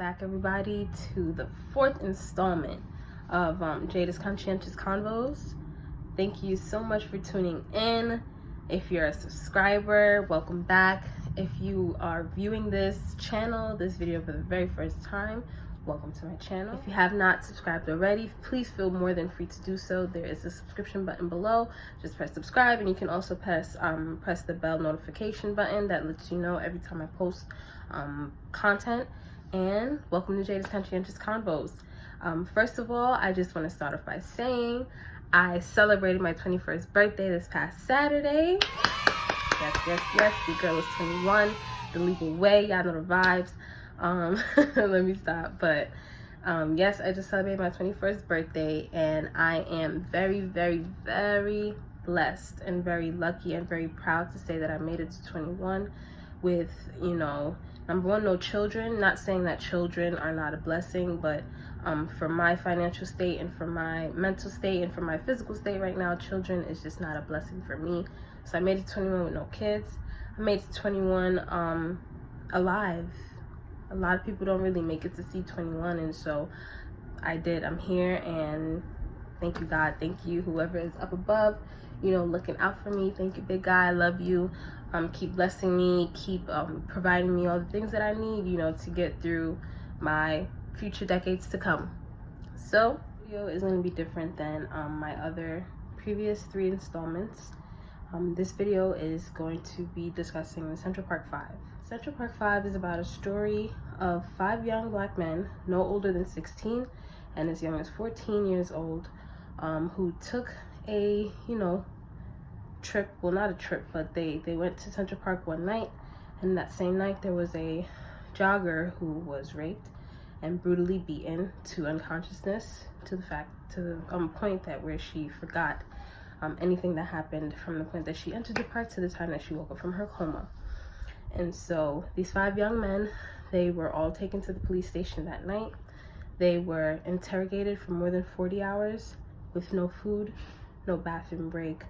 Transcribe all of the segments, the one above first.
back, everybody, to the fourth installment of Jada's Conscientious Convos. Thank you so much for tuning in. If you're a subscriber, welcome back. If you are viewing this video for the very first time, welcome to my channel. If you have not subscribed already, please feel more than free to do so. There is a subscription button below. Just press subscribe, and you can also press the bell notification button that lets you know every time I post content. And welcome to Jada's Conscientious Convos. First of all, I just want to start off by saying I celebrated my 21st birthday this past Saturday. Yes, the girl is 21 the legal way. Y'all know the vibes. Let me stop. But yes, I just celebrated my 21st birthday, and I am very, very, very blessed and very lucky and very proud to say that I made it to 21 with, you know, number one, no children. Not saying that children are not a blessing, but for my financial state and for my mental state and for my physical state right now, children is just not a blessing for me. So I made it to 21 with no kids. I made it to 21 alive. A lot of people don't really make it to see 21, and so I did. I'm here, and thank you, God. Thank you, whoever is up above, you know, looking out for me. Thank you, big guy. I love you. Keep blessing me. Keep providing me all the things that I need, you know, to get through my future decades to come. So, this video is going to be different than my other previous 3 installments. This video is going to be discussing the Central Park 5. Central Park 5 is about a story of 5 young black men, no older than 16 and as young as 14 years old, who took a, you know, trip. Well, not a trip, but they went to Central Park one night, and that same night there was a jogger who was raped and brutally beaten to unconsciousness, to the point that where she forgot anything that happened from the point that she entered the park to the time that she woke up from her coma. And so these 5 young men, they were all taken to the police station that night. They were interrogated for more than 40 hours with no food, no bathroom break.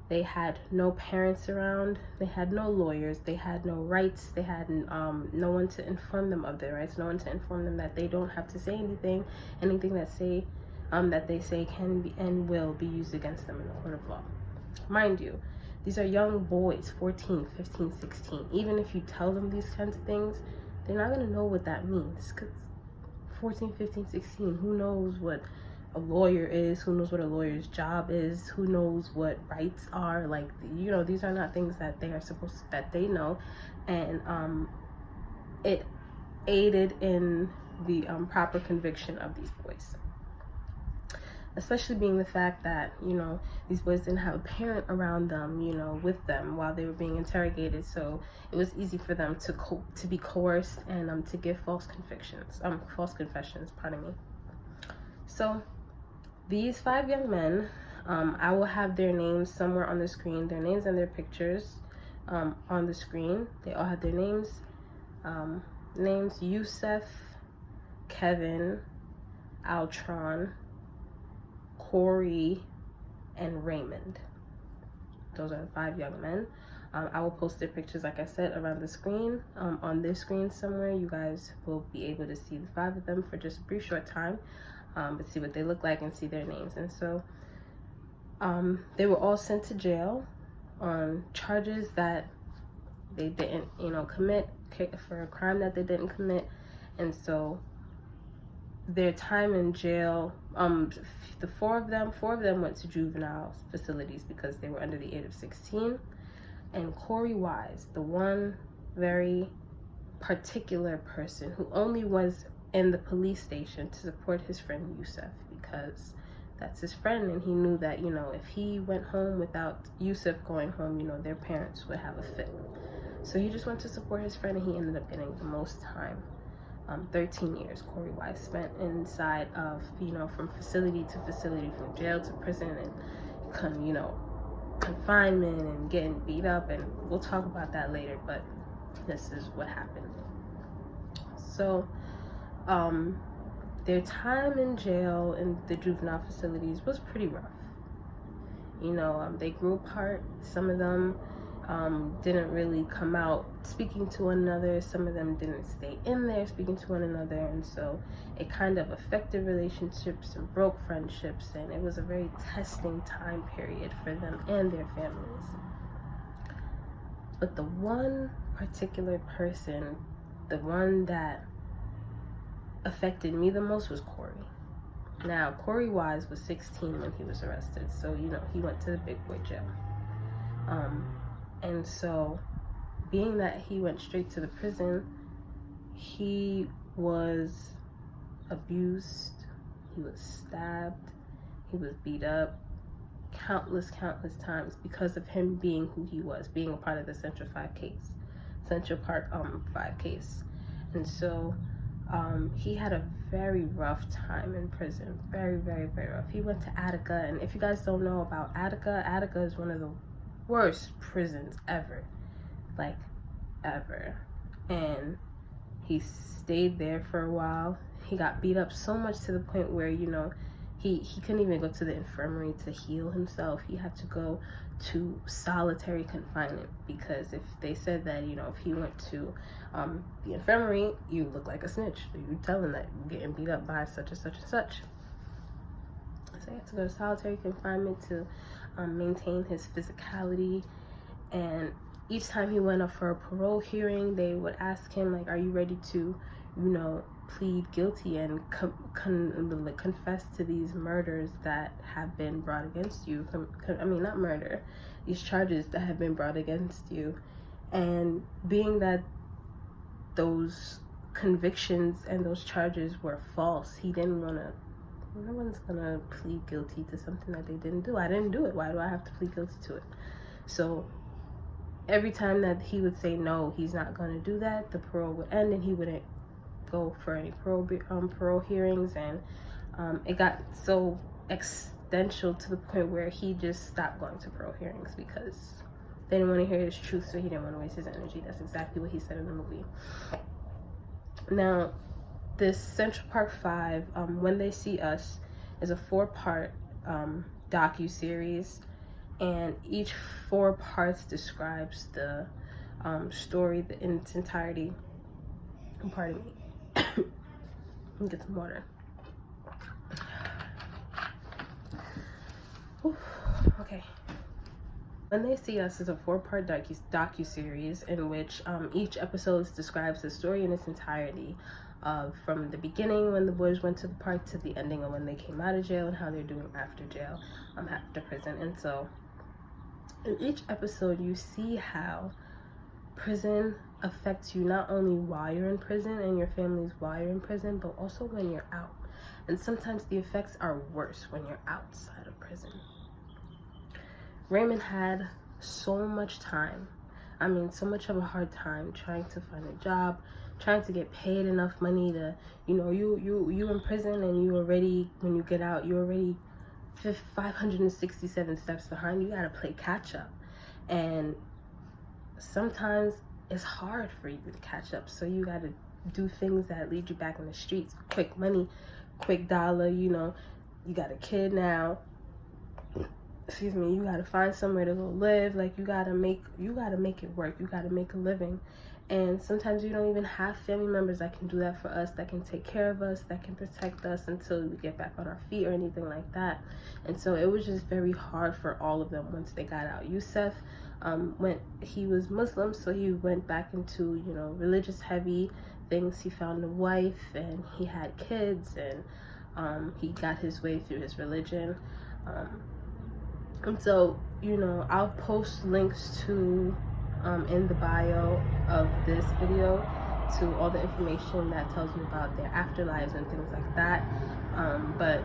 They had no parents around. They had no lawyers. They had no rights. They had no one to inform them of their rights. No one to inform them that they don't have to say anything that they say can be and will be used against them in the court of law. Mind you, these are young boys, 14, 15, 16. Even if you tell them these kinds of things, they're not going to know what that means. Because 14, 15, 16, who knows what a lawyer is? Who knows what a lawyer's job is? Who knows what rights are? Like, you know, these are not things that they are supposed to, that they know. And it aided in the proper conviction of these boys. Especially being the fact that, you know, these boys didn't have a parent around them, you know, with them while they were being interrogated. So it was easy for them to be coerced and to give false confessions, pardon me. So these 5 young men, I will have their names somewhere on the screen, their names and their pictures on the screen. They all have their names. Yusef, Kevin, Altron, Korey, and Raymond. Those are the 5 young men. I will post their pictures, like I said, around the screen, on this screen somewhere. You guys will be able to see the 5 of them for just a brief short time, but see what they look like and see their names. And so they were all sent to jail on charges that they didn't, you know, commit, for a crime that they didn't commit. And so their time in jail, the 4 of them went to juvenile facilities because they were under the age of 16. And Korey Wise, the one very particular person who only was in the police station to support his friend Yusef, because that's his friend, and he knew that, you know, if he went home without Yusef going home, you know, their parents would have a fit. So he just went to support his friend, and he ended up getting the most time. 13 years Korey Wise spent inside of, you know, from facility to facility, from jail to prison, and you know, confinement and getting beat up, and we'll talk about that later, but this is what happened. So their time in jail in the juvenile facilities was pretty rough. You know, they grew apart. Some of them, didn't really come out speaking to one another. Some of them didn't stay in there speaking to one another, and so it kind of affected relationships and broke friendships, and it was a very testing time period for them and their families. But the one particular person, the one that affected me the most, was Korey. Now, Korey Wise was 16 when he was arrested, so he went to the big boy jail. And so, being that he went straight to the prison, he was abused, he was stabbed, he was beat up countless times because of him being who he was, being a part of the Central Park 5 case. And so he had a very rough time in prison, very rough. He went to Attica, and if you guys don't know about Attica is one of the worst prisons ever, like ever. And he stayed there for a while. He got beat up so much to the point where he couldn't even go to the infirmary to heal himself. He had to go to solitary confinement, because if they said that if he went to the infirmary, you look like a snitch, you tell him that you're getting beat up by such and such and such. So he had to go to solitary confinement to maintain his physicality. And each time he went up for a parole hearing, they would ask him, like, are you ready to plead guilty and confess to these murders that have been brought against you? Not murder, these charges that have been brought against you. And being that those convictions and those charges were false, he didn't want to. No one's gonna plead guilty to something that they didn't do. I didn't do it. Why do I have to plead guilty to it? So every time that he would say no, he's not gonna do that, the parole would end and he wouldn't go for any parole hearings. And it got so existential to the point where he just stopped going to parole hearings because they didn't want to hear his truth, so he didn't want to waste his energy. That's exactly what he said in the movie. Now, this Central Park 5, When They See Us, is a 4-part docu-series, and each 4 parts describes the story in its entirety. Pardon me. Let me get some water. Whew. Okay. When They See Us is a 4-part docu-series in which each episode describes the story in its entirety, from the beginning when the boys went to the park to the ending of when they came out of jail and how they're doing after jail, after prison. And so in each episode you see how prison affects you not only while you're in prison and your family's while you're in prison, but also when you're out. And sometimes the effects are worse when you're outside of prison. Raymond had so much time. So much of a hard time trying to find a job, trying to get paid enough money to, you in prison and you already, when you get out, you're already 567 steps behind. You gotta play catch up. And sometimes it's hard for you to catch up. So you gotta do things that lead you back in the streets. Quick money, quick dollar, you got a kid now. Excuse me, you gotta find somewhere to go live. Like, you gotta make it work. You gotta make a living. And sometimes we don't even have family members that can do that for us, that can take care of us, that can protect us until we get back on our feet or anything like that. And so it was just very hard for all of them once they got out. Yusuf, he was Muslim, so he went back into, religious heavy things. He found a wife and he had kids, and he got his way through his religion. And so, I'll post links to in the bio of this video to all the information that tells you about their afterlives and things like that. But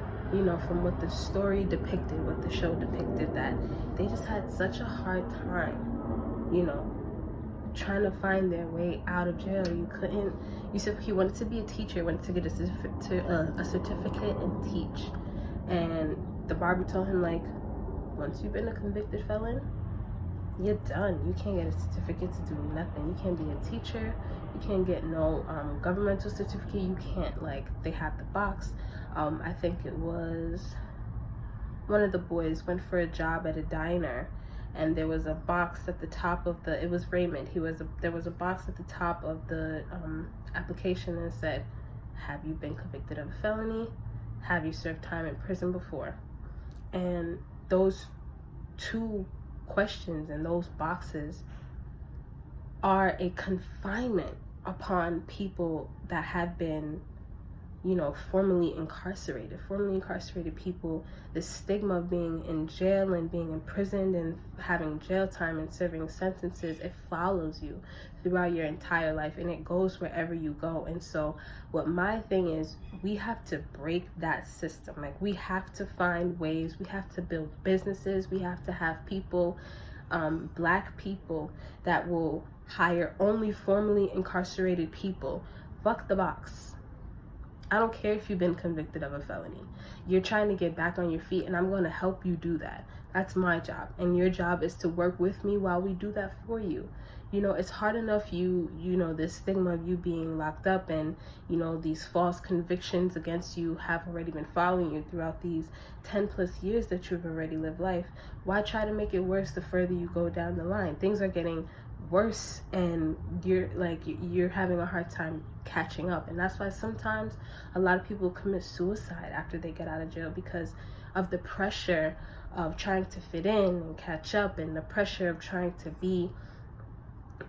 from what the story depicted, what the show depicted, that they just had such a hard time, trying to find their way out of jail. Yusuf, he wanted to be a teacher, wanted to get a certificate and teach. And the Barbie told him, like, once you've been a convicted felon, you're done. You can't get a certificate to do nothing. You can't be a teacher. You can't get no governmental certificate. You can't, they have the box. I think it was one of the boys went for a job at a diner, and there was a box at the top of the, it was Raymond, there was a box at the top of the application that said, have you been convicted of a felony? Have you served time in prison before? And those two questions and those boxes are a confinement upon people that have been, you know, formerly incarcerated people. The stigma of being in jail and being imprisoned and having jail time and serving sentences, it follows you throughout your entire life, and it goes wherever you go. And so what my thing is, we have to break that system. Like, we have to find ways, we have to build businesses, we have to have people, black people, that will hire only formerly incarcerated people. Fuck the box. I don't care if you've been convicted of a felony. You're trying to get back on your feet, and I'm going to help you do that. That's my job. And your job is to work with me while we do that for you. You know, it's hard enough, you know, this stigma of you being locked up, and, you know, these false convictions against you have already been following you throughout these 10 plus years that you've already lived life. Why try to make it worse the further you go down the line? Things are getting worse, and you're having a hard time catching up. And that's why sometimes a lot of people commit suicide after they get out of jail, because of the pressure of trying to fit in and catch up, and the pressure of trying to be,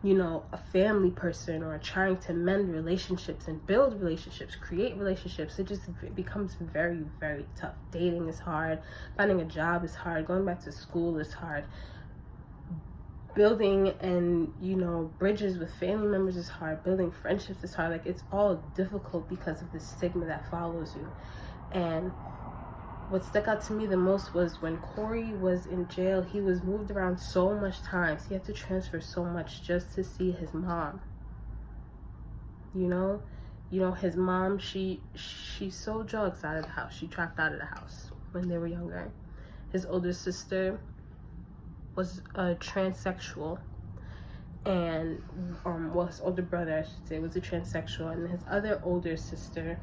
you know, a family person, or trying to mend relationships and build relationships, create relationships. It becomes very, very tough. Dating is hard, finding a job is hard, going back to school is hard, building and, you know, bridges with family members is hard, building friendships is hard. Like, it's all difficult because of the stigma that follows you. And what stuck out to me the most was when Korey was in jail, he was moved around so much times. He had to transfer so much just to see his mom. You know, his mom, she sold drugs out of the house. She trapped out of the house when they were younger. His older sister was a transsexual, and well, his older brother, I should say, was a transsexual, and his other older sister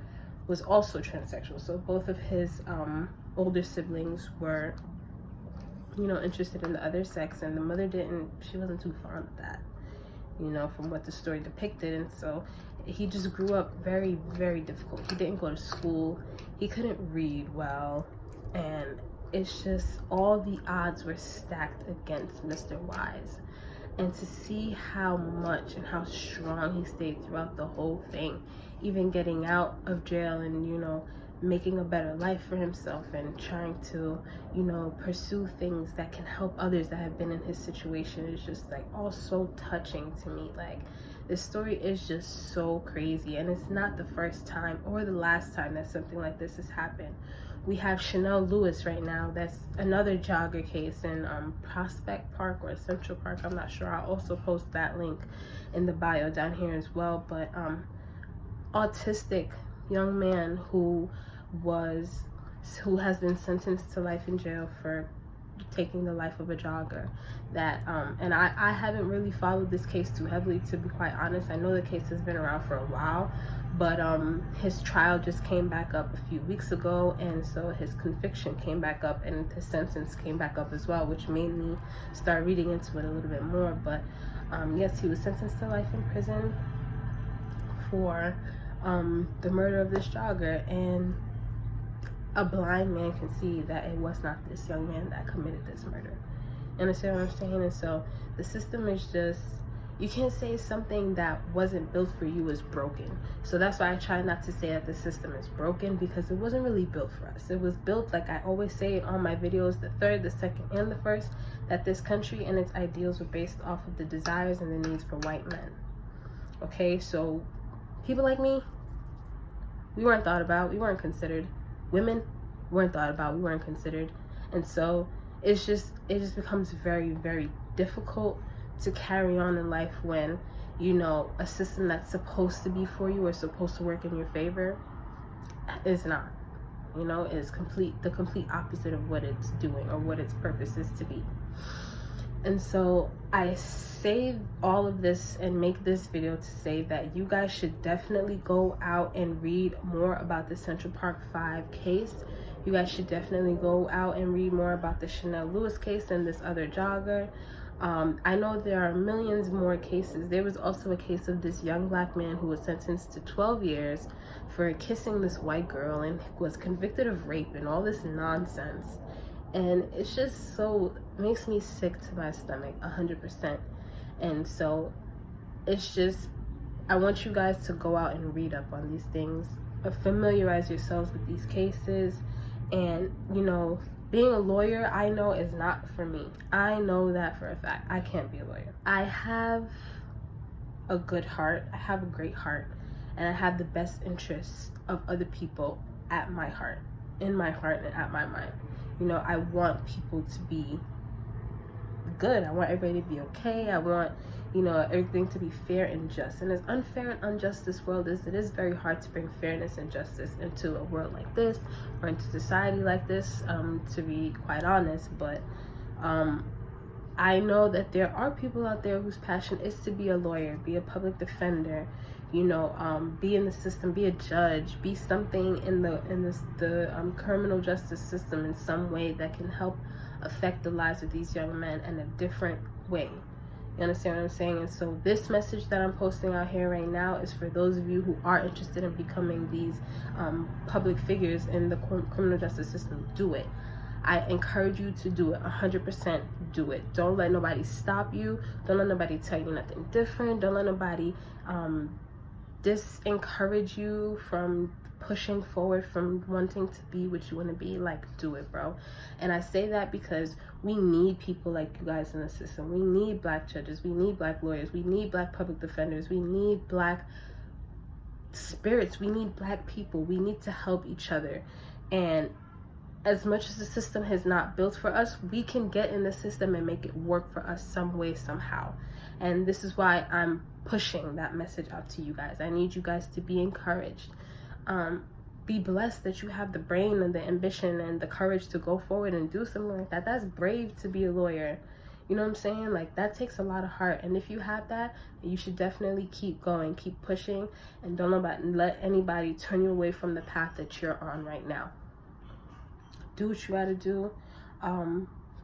was also transsexual. So both of his older siblings were, you know, interested in the other sex, and the mother she wasn't too fond of that, you know, from what the story depicted. And so he just grew up very, very difficult. He didn't go to school, he couldn't read well, and it's just all the odds were stacked against Mr. Wise. And to see how much and how strong he stayed throughout the whole thing, even getting out of jail and, you know, making a better life for himself and trying to, you know, pursue things that can help others that have been in his situation, is just like all so touching to me. Like, this story is just so crazy, and it's not the first time or the last time that something like this has happened. We have Chanel Lewis right now. That's another jogger case in Prospect Park or Central Park. I'm not sure. I'll also post that link in the bio down here as well. But autistic young man who has been sentenced to life in jail for taking the life of a jogger. That and I haven't really followed this case too heavily, to be quite honest. I know the case has been around for a while, but his trial just came back up a few weeks ago, and so his conviction came back up and his sentence came back up as well, which made me start reading into it a little bit more. But yes, he was sentenced to life in prison for the murder of this jogger, and a blind man can see that it was not this young man that committed this murder. You understand what I'm saying? And so the system is just, you can't say something that wasn't built for you is broken. So that's why I try not to say that the system is broken, because it wasn't really built for us. It was built, like I always say in all my videos, the third, the second, and the first, that this country and its ideals were based off of the desires and the needs for white men. Okay, so people like me, we weren't thought about, we weren't considered. Women weren't thought about, we weren't considered. And so it just becomes very, very difficult to carry on in life when, you know, a system that's supposed to be for you or supposed to work in your favor is not. You know, is the complete opposite of what it's doing or what its purpose is to be. And so I say all of this and make this video to say that you guys should definitely go out and read more about the Central Park 5 case. You guys should definitely go out and read more about the Chanel Lewis case and this other jogger. I know there are millions more cases. There was also a case of this young black man who was sentenced to 12 years for kissing this white girl and was convicted of rape and all this nonsense. And it's just so, makes me sick to my stomach, 100%. And so it's just, I want you guys to go out and read up on these things, familiarize yourselves with these cases. And, you know, being a lawyer, I know, is not for me. I know that for a fact. I can't be a lawyer. I have a good heart. I have a great heart. And I have the best interests of other people at my heart, in my heart and at my mind. You know, I want people to be good. I want everybody to be okay. I want, you know, everything to be fair and just. And as unfair and unjust this world is, it is very hard to bring fairness and justice into a world like this, or into society like this, to be quite honest. But I know that there are people out there whose passion is to be a lawyer, be a public defender, you know, be in the system, be a judge, be something in the criminal justice system in some way that can help affect the lives of these young men in a different way. You understand what I'm saying? And so this message that I'm posting out here right now is for those of you who are interested in becoming these public figures in the criminal justice system. Do it. I encourage you to do it. 100% do it. Don't let nobody stop you. Don't let nobody tell you nothing different. Don't let nobody disencourage you from pushing forward, from wanting to be what you want to be. Like, do it, bro. And I say that because we need people like you guys in the system. We need black judges, we need black lawyers, we need black public defenders, we need black spirits, we need black people. We need to help each other. And as much as the system has not built for us, we can get in the system and make it work for us some way, somehow. And this is why I'm pushing that message out to you guys. I need you guys to be encouraged. Be blessed that you have the brain and the ambition and the courage to go forward and do something like that. That's brave to be a lawyer. You know what I'm saying? Like, that takes a lot of heart. And if you have that, you should definitely keep going, keep pushing, and don't let anybody turn you away from the path that you're on right now. Do what you gotta do.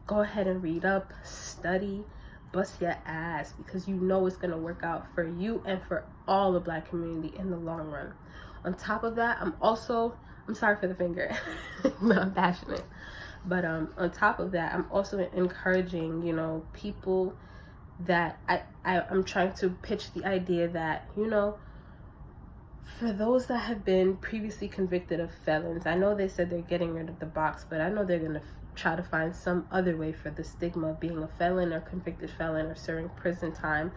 Go ahead and read up, study, bust your ass, because you know it's gonna work out for you and for all the black community in the long run. On top of that, I'm sorry for the finger, but I'm passionate. But on top of that, I'm also encouraging, you know, people that I'm trying to pitch the idea that, you know, for those that have been previously convicted of felons, I know they said they're getting rid of the box, but I know they're going to try to find some other way for the stigma of being a felon or convicted felon or serving prison time,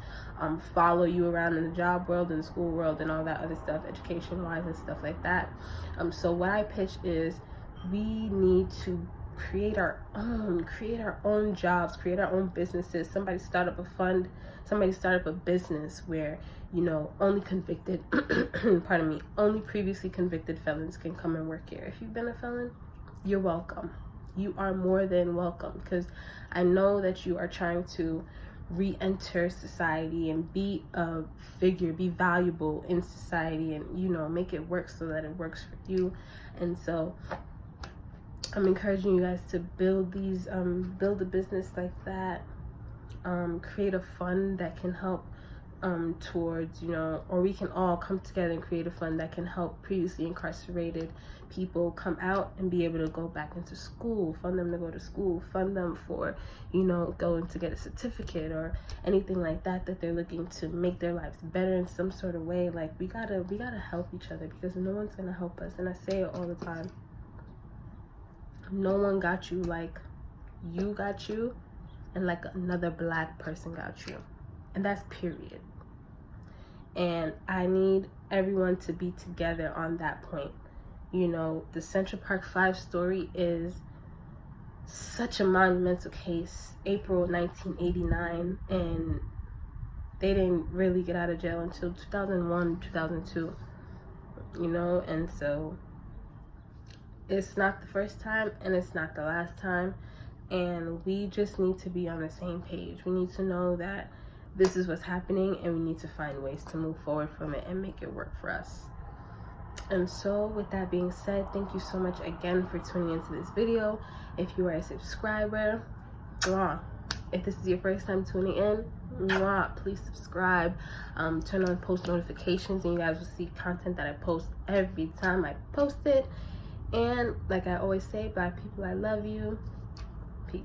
follow you around in the job world and school world and all that other stuff, education wise and stuff like that. So what I pitch is, we need to create our own jobs, create our own businesses. Somebody start up a fund, somebody start up a business where, you know, only convicted only previously convicted felons can come and work here. If you've been a felon, you're welcome. You are more than welcome, because I know that you are trying to re-enter society and be a figure, be valuable in society, and, you know, make it work so that it works for you. And so I'm encouraging you guys to build a business like that, create a fund that can help towards, you know, or we can all come together and create a fund that can help previously incarcerated people come out and be able to go back into school, fund them to go to school, fund them for, you know, going to get a certificate or anything like that they're looking to make their lives better in some sort of way. Like, we gotta help each other, because no one's gonna help us. And I say it all the time, no one got you like you got you, and like another black person got you, and that's period. And I need everyone to be together on that point. You know, the Central Park 5 story is such a monumental case. April 1989, and they didn't really get out of jail until 2001, 2002, you know. And so it's not the first time and it's not the last time, and we just need to be on the same page. We need to know that this is what's happening, and we need to find ways to move forward from it and make it work for us. And so with that being said, thank you so much again for tuning into this video. If you are a subscriber, mwah. If this is your first time tuning in, mwah, please subscribe, turn on post notifications, and you guys will see content that I post every time I post it. And like I always say, Black people, I love you. Peace.